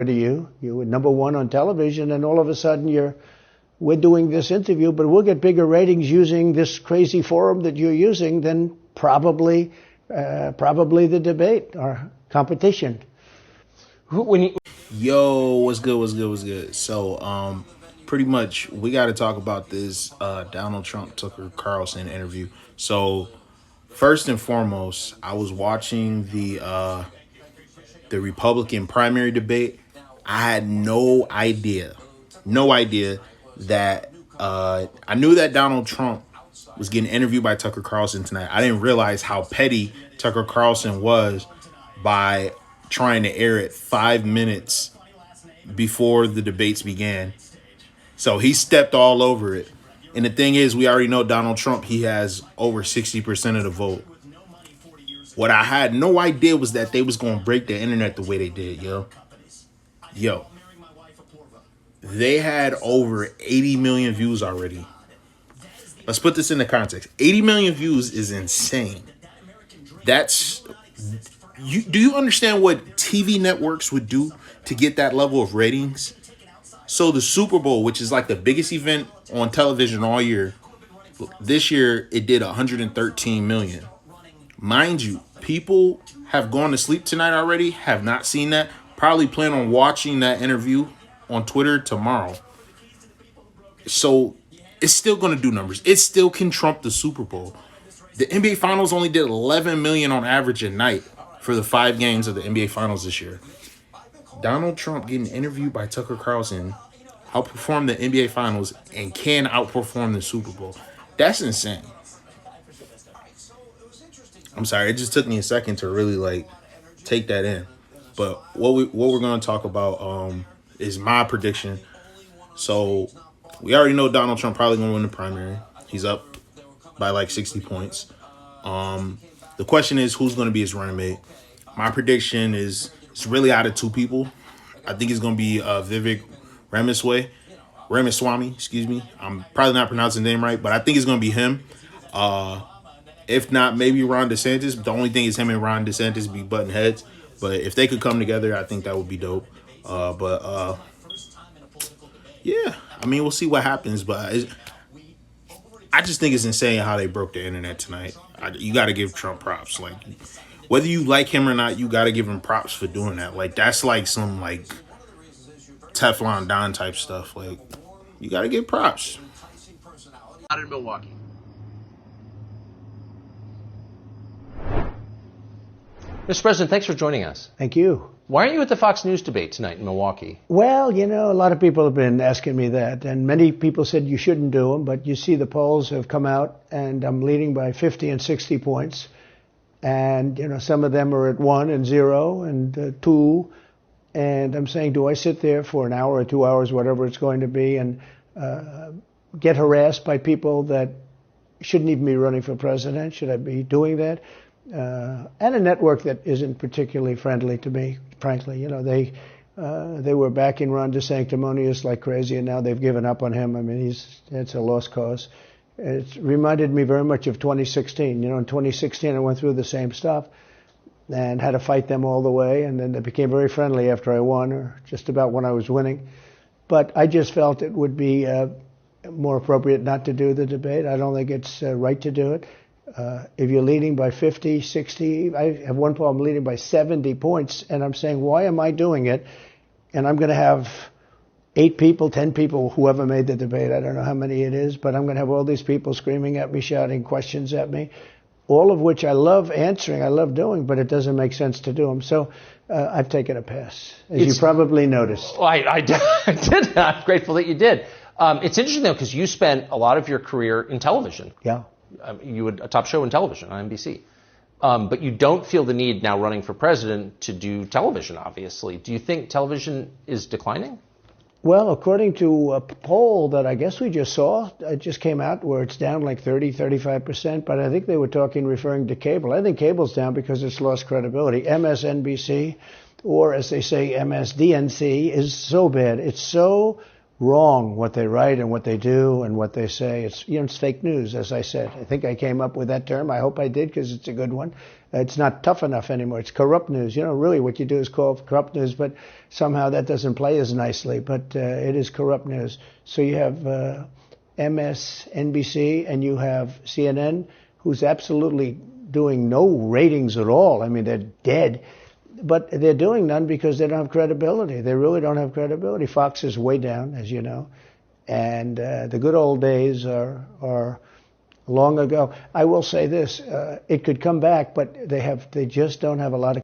to you. You were number one on television, and all of a sudden we're doing this interview, but we'll get bigger ratings using this crazy forum that you're using than probably the debate or competition. Yo, what's good? So, pretty much we got to talk about this Donald Trump Tucker Carlson interview. So, first and foremost, I was watching the Republican primary debate. I had no idea that I knew that Donald Trump was getting interviewed by Tucker Carlson tonight. I didn't realize how petty Tucker Carlson was by trying to air it 5 minutes before the debates began. So he stepped all over it. And the thing is, we already know Donald Trump, he has over 60% of the vote. What I had no idea was that they was going to break the internet the way they did, yo. They had over 80 million views already. Let's put this into context. 80 million views is insane. Do you understand what TV networks would do to get that level of ratings? So the Super Bowl, which is like the biggest event on television all year, this year it did 113 million. Mind you, people have gone to sleep tonight already, have not seen that, probably plan on watching that interview on Twitter tomorrow. So it's still going to do numbers. It still can trump the Super Bowl. The NBA Finals only did 11 million on average a night for the 5 games of the NBA Finals this year. Donald Trump getting interviewed by Tucker Carlson outperformed the NBA Finals and can outperform the Super Bowl. That's insane. I'm sorry, it just took me a second to really take that in. But what we're going to talk about is my prediction. So we already know Donald Trump probably going to win the primary. He's up by 60 points. The question is, who's going to be his running mate? My prediction is it's really out of 2 people. I think it's going to be Vivek Ramaswamy, excuse me. I'm probably not pronouncing the name right, but I think it's going to be him. If not, maybe Ron DeSantis. The only thing is him and Ron DeSantis be butting heads. But if they could come together, I think that would be dope. Yeah, I mean, we'll see what happens. But I just think it's insane how they broke the internet tonight. You got to give Trump props. Whether you like him or not, you got to give him props for doing that. That's some Teflon Don type stuff. You got to give props. Out in Milwaukee. Mr. President, thanks for joining us. Thank you. Why aren't you at the Fox News debate tonight in Milwaukee? Well, a lot of people have been asking me that, and many people said you shouldn't do them, but you see the polls have come out, and I'm leading by 50 and 60 points. And, some of them are at 1 and 0 and 2. And I'm saying, do I sit there for an hour or 2 hours, whatever it's going to be, and get harassed by people that shouldn't even be running for president? Should I be doing that? And a network that isn't particularly friendly to me, frankly. They were backing Ron DeSanctimonious like crazy, and now they've given up on him. I mean, it's a lost cause. It reminded me very much of 2016. In 2016, I went through the same stuff and had to fight them all the way, and then they became very friendly after I won, or just about when I was winning. But I just felt it would be more appropriate not to do the debate. I don't think it's right to do it. If you're leading by 50, 60, I have one problem leading by 70 points, and I'm saying, why am I doing it? And I'm going to have 8 people, 10 people, whoever made the debate, I don't know how many it is, but I'm going to have all these people screaming at me, shouting questions at me, all of which I love answering, I love doing, but it doesn't make sense to do them. So I've taken a pass, as you probably noticed. Well, I did. I'm grateful that you did. It's interesting, though, because you spent a lot of your career in television. Yeah. You had a top show in television on NBC. But you don't feel the need now running for president to do television, obviously. Do you think television is declining? Well, according to a poll that I guess we just saw, it just came out where it's down 35%, but I think they were referring to cable. I think cable's down because it's lost credibility. MSNBC, or as they say, MSDNC, is so bad. It's so wrong what they write and what they do and what they say. It's fake news, as I said. I think I came up with that term. I hope I did, because it's a good one. It's not tough enough anymore. It's corrupt news. You know, really what you do is call it corrupt news, but somehow that doesn't play as nicely. But it is corrupt news. So you have MSNBC and you have CNN, who's absolutely doing no ratings at all. I mean, they're dead. But they're doing none because they don't have credibility. They really don't have credibility. Fox is way down, as you know. And the good old days are long ago. I will say this, it could come back, but they just don't have a lot of